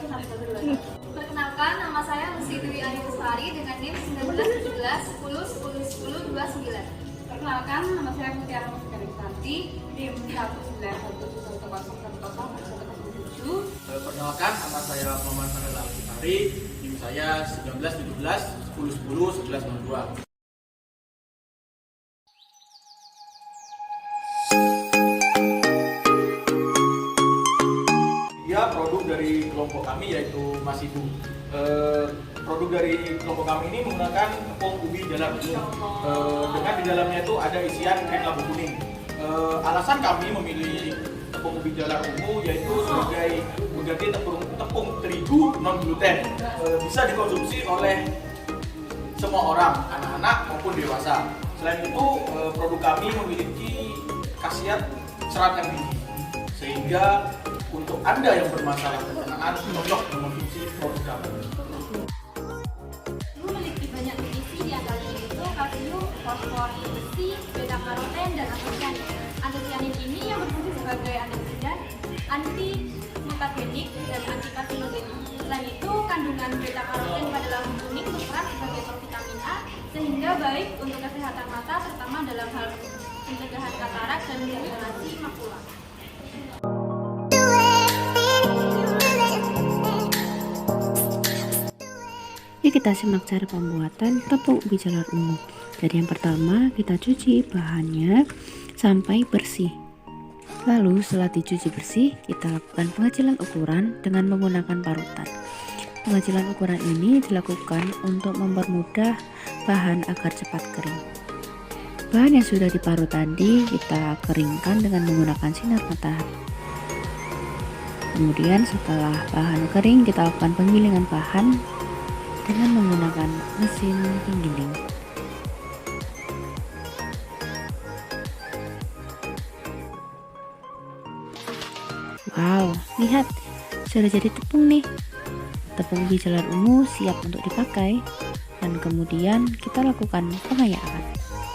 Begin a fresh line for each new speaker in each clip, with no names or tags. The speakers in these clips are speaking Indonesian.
Perkenalkan, nama saya Lucy Dwi Ari Lestari dengan NIM 1917 10 10 10 29.
Perkenalkan, nama saya Mutiara Mustika Ristanti, NIM 19110101007.
Perkenalkan, nama saya Muhammad Fanel Al-Fitari, NIM saya 1917 10 10 11 02. Produk dari kelompok kami yaitu Masibu. Produk dari kelompok kami ini menggunakan tepung ubi jalar ungu. Dengan di dalamnya itu ada isian krim labu kuning. Alasan kami memilih tepung ubi jalar ungu yaitu sebagai mengganti tepung terigu non gluten. Bisa dikonsumsi oleh semua orang, anak-anak maupun dewasa. Selain itu, produk kami memiliki khasiat serat yang tinggi, sehingga untuk Anda yang bermasalah pencernaan cocok mengonsumsi produk kami.
Memiliki banyak nutrisi, di antaranya itu kalsium, fosfor, besi, beta karoten, dan antosianin. Antosianin ini yang berfungsi sebagai antioksidan, anti mutagenik, dan anti karsinogenik. Selain itu, kandungan beta karoten pada lampu kuning berperan sebagai provitamin A, sehingga baik untuk kesehatan mata, terutama dalam hal pencegahan katarak dan degenerasi makula.
Yuk kita simak cara pembuatan tepung ubi jalar ungu. Jadi yang pertama kita cuci bahannya sampai bersih. Lalu setelah dicuci bersih, kita lakukan pengecilan ukuran dengan menggunakan parutan. Pengecilan ukuran ini dilakukan untuk mempermudah bahan agar cepat kering. Bahan yang sudah diparut tadi kita keringkan dengan menggunakan sinar matahari. Kemudian setelah bahan kering, kita lakukan penggilingan bahan dengan menggunakan mesin penggiling. Wow, lihat, sudah jadi tepung nih. Tepung ubi jalar ungu siap untuk dipakai. Dan kemudian kita lakukan pengayakan.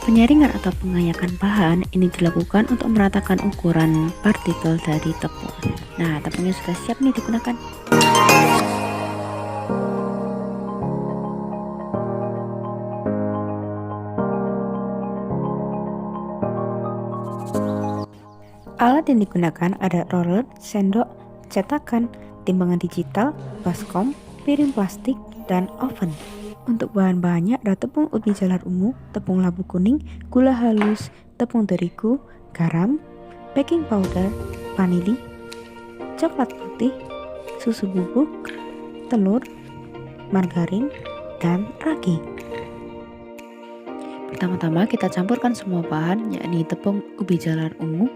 Penyaringan atau pengayakan bahan ini dilakukan untuk meratakan ukuran partikel dari tepung. Nah, tepungnya sudah siap nih digunakan. Alat yang digunakan ada roller, sendok, cetakan, timbangan digital, baskom, piring plastik, dan oven. Untuk bahan-bahannya ada tepung ubi jalar ungu, tepung labu kuning, gula halus, tepung terigu, garam, baking powder, vanili, coklat putih, susu bubuk, telur, margarin, dan ragi. Pertama-tama kita campurkan semua bahan, yakni tepung ubi jalar ungu,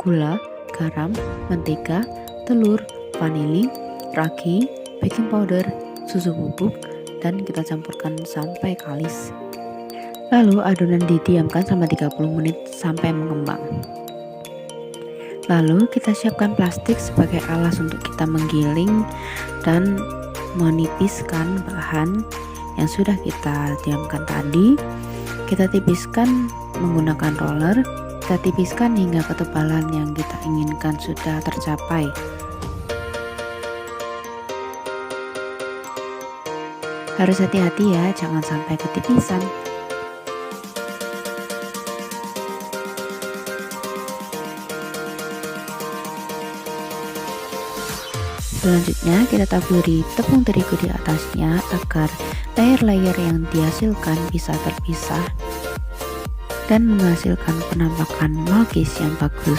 gula, garam, mentega, telur, vanili, ragi, baking powder, susu bubuk, dan kita campurkan sampai kalis. Lalu adonan didiamkan selama 30 menit sampai mengembang. Lalu kita siapkan plastik sebagai alas untuk kita menggiling dan menipiskan bahan yang sudah kita diamkan tadi. Kita tipiskan menggunakan roller, kita tipiskan hingga ketebalan yang kita inginkan sudah tercapai. Harus hati-hati ya, jangan sampai ketipisan. Selanjutnya kita taburi tepung terigu di atasnya agar layer-layer yang dihasilkan bisa terpisah dan menghasilkan penampakan malkis yang bagus.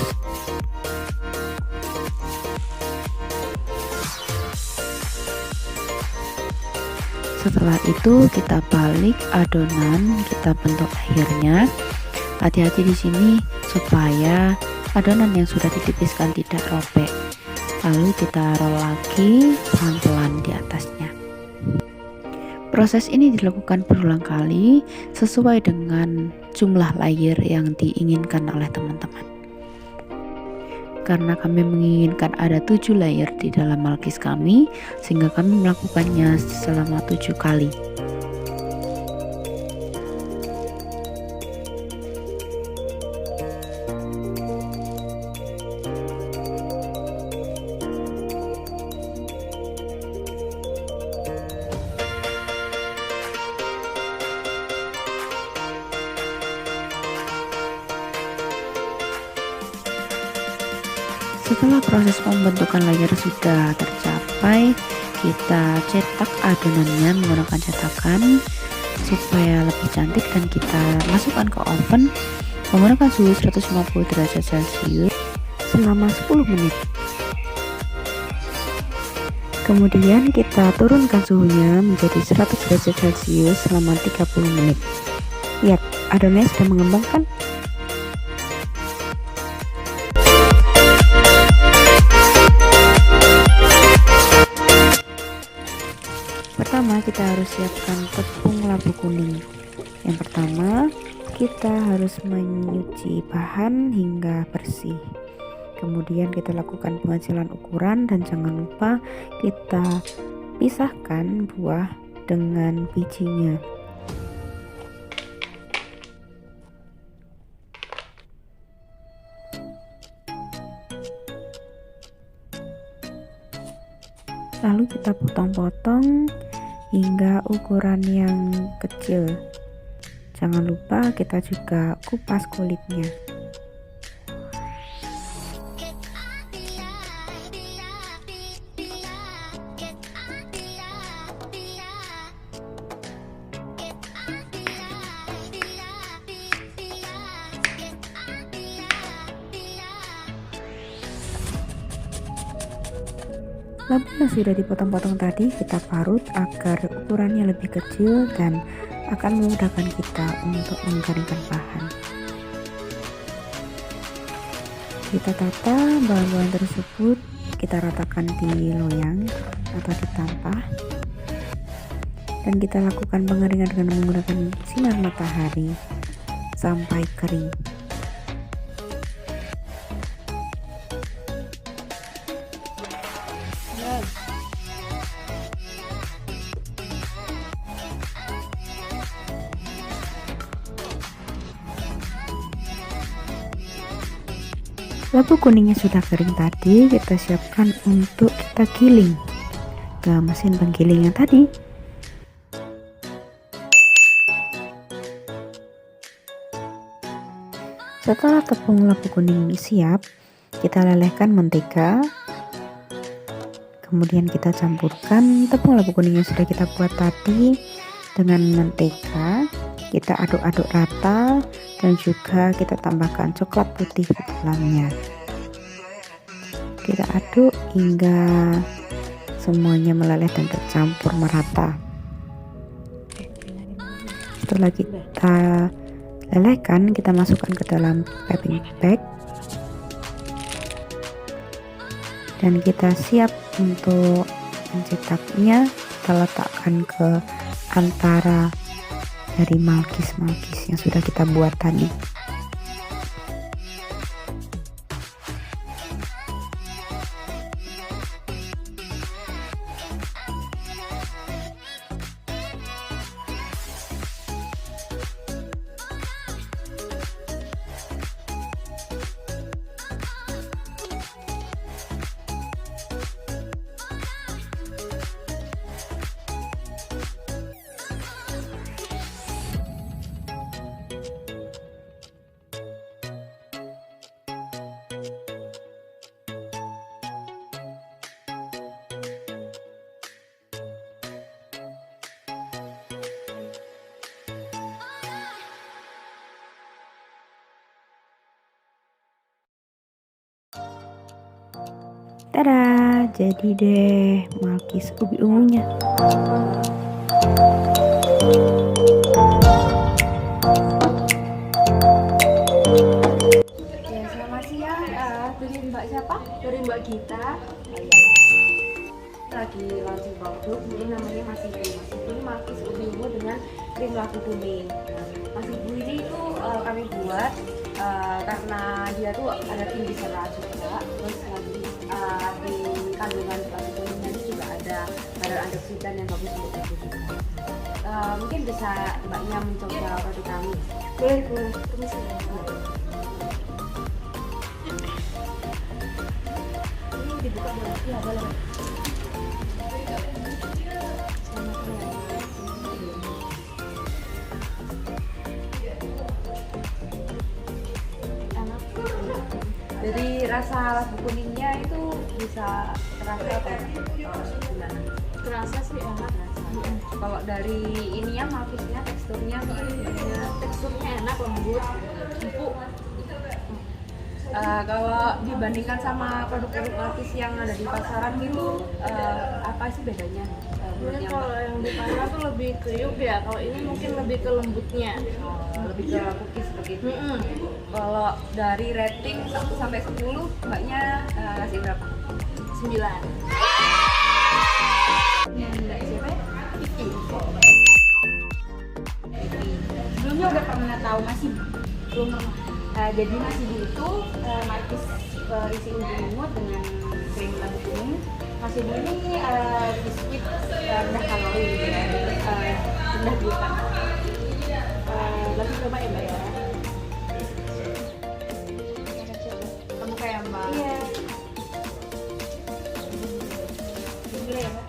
Setelah itu kita balik adonan, kita bentuk akhirnya. Hati-hati di sini supaya adonan yang sudah ditipiskan tidak robek. Lalu kita roll lagi pelan-pelan di atasnya. Proses ini dilakukan berulang kali sesuai dengan jumlah layer yang diinginkan oleh teman-teman. Karena kami menginginkan ada 7 layer di dalam malkis kami, sehingga kami melakukannya selama 7 kali. Setelah proses pembentukan layer sudah tercapai, kita cetak adonannya menggunakan cetakan supaya lebih cantik, dan kita masukkan ke oven menggunakan suhu 150 derajat Celcius selama 10 menit. Kemudian kita turunkan suhunya menjadi 100 derajat Celcius selama 30 menit. Lihat, adonannya sudah mengembang kan? Pertama, kita harus siapkan tepung labu kuning. Yang pertama, kita harus menyuci bahan hingga bersih. Kemudian kita lakukan pengecalan ukuran, dan jangan lupa kita pisahkan buah dengan bijinya. Lalu kita potong-potong hingga ukuran yang kecil. Jangan lupa kita juga kupas kulitnya. Labu yang sudah dipotong-potong tadi kita parut agar ukurannya lebih kecil dan akan memudahkan kita untuk menggaringkan bahan. Kita tata bahan-bahan tersebut, kita ratakan di loyang atau di tampah, dan kita lakukan pengeringan dengan menggunakan sinar matahari sampai kering. Labu kuningnya sudah kering tadi, kita siapkan untuk kita giling ke mesin penggiling yang tadi. Setelah tepung labu kuning siap, kita lelehkan mentega. Kemudian kita campurkan tepung labu kuning yang sudah kita buat tadi dengan mentega. Kita aduk-aduk rata, dan juga kita tambahkan coklat putih di dalamnya. Kita aduk hingga semuanya meleleh dan tercampur merata. Setelah kita lelehkan, kita masukkan ke dalam piping bag, dan kita siap untuk mencetaknya. Kita letakkan ke antara dari malkis-malkis yang sudah kita buat tadi. Tada, jadi deh malkis ubi ungunya.
Ya, selamat siang. Dari Mbak siapa? Dari Mbak Gita. Lagi launching produk, ini namanya Masibu. Masibu ini malkis ubi ungu dengan krim labu kuning. Masibu ini tuh kami buat karena dia tuh ada tinggi serat juga, terus lagi di kandungan labu kuningnya ini juga ada kadar antioksidan yang bagus untuk tubuh kita. Mungkin bisa mbaknya mencoba produk kami. Boleh, permisi. Ini dibuka boleh? Iya, boleh. Jadi rasa labu kuningnya itu bisa terasa atau gimana?
Terasa sih enak.
Kalau dari ininya malkisnya teksturnya
Teksturnya enak, lembut, empuk.
kalau dibandingkan sama produk-produk malkis yang ada di pasaran gitu apa sih bedanya?
Mungkin kalau yang di pasar tuh lebih kriuk ya, kalau ini mungkin lebih ke lembutnya.
Lebih ke cookies begitu. Kalau dari rating 1 sampai 10 mbaknya kasih berapa?
9.
Mbak siapa ya?
Sebelumnya udah pernah tahu masih belum pernah.
Jadi Masibu itu malkis berisi ungu dengan krim labu kuning. Masibu ini biskuit rendah kalori gitu ya, rendah gluten.
Lagi coba ya Mbak ya.
Kamu kayak Mbak?
Iya.
Boleh ya Mbak?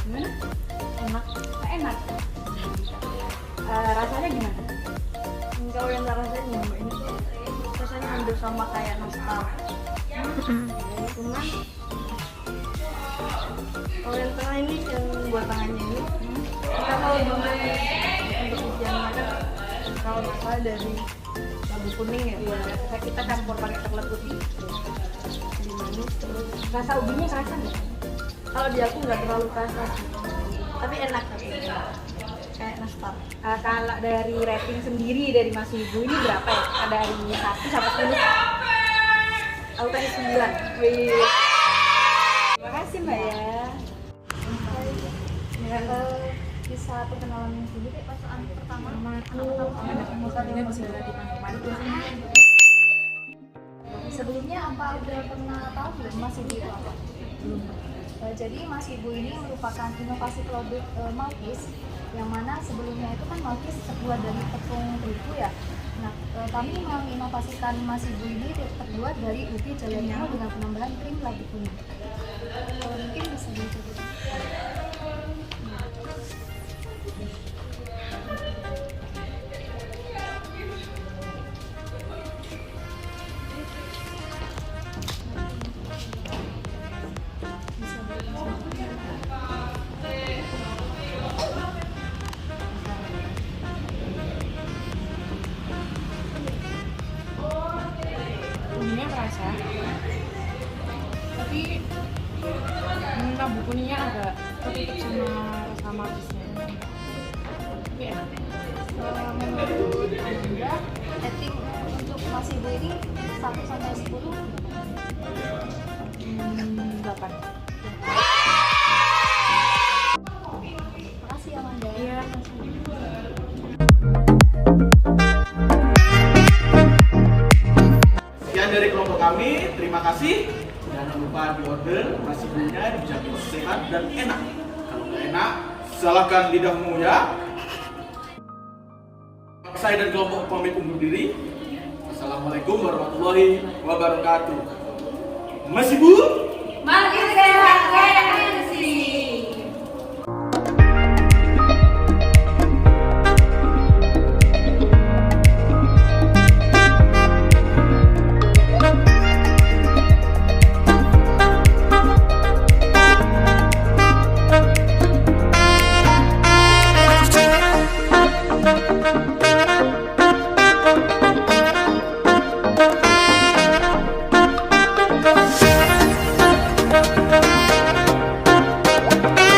Gimana?
Enak.
Enak. Rasanya gimana?
Kalau yang tak rasain ya Mbak, ini tuh rasanya hampir sama kayak nastar. Cuman kalau yang tengah ini, yang buat tangannya ini, kita kalau dengan untuk isiannya kan kalau nggak salah dari labu kuning ya, kita campur pakai coklat putih, lebih manis. Terus rasa ubinya kerasa nggak? Kalau di aku nggak terlalu kerasa sih, tapi enak kayak nastar.
Kalau dari rating sendiri dari Masibu ini berapa ya? Dari 1 sampai 10?
Aku kasih 9.
Wih. Terima kasih Mbak ya.
Bisa perkenalan sendiri pas pertama
Ini masih ada di Pancoman.
sebelumnya apa udah pernah tahu belum Masibu itu apa? Belum. Jadi Masibu ini merupakan inovasi produk malkis yang mana sebelumnya itu kan malkis terbuat dari tepung terigu ya. Nah, kami menginovasikan Masibu ini terbuat dari ubi jayanimo dengan penambahan krim labu kuning. Mungkin bisa dicoba.
Kuningnya kerasa, tapi labu kuningnya agak ketutup sama rasa malkisnya. Tapi enak.
Menurut Anda, rating untuk Masibu ini 1 sampai 10?
8.
Makasih ya Amanda.
Iya.
Sekian dari kelompok kami, terima kasih. Jangan lupa di order, Masibunya dijamin sehat dan enak. Kalau nggak enak, salahkan lidahmu ya. Saya dan kelompok pamit undur diri. Assalamualaikum warahmatullahi wabarakatuh. Masibu.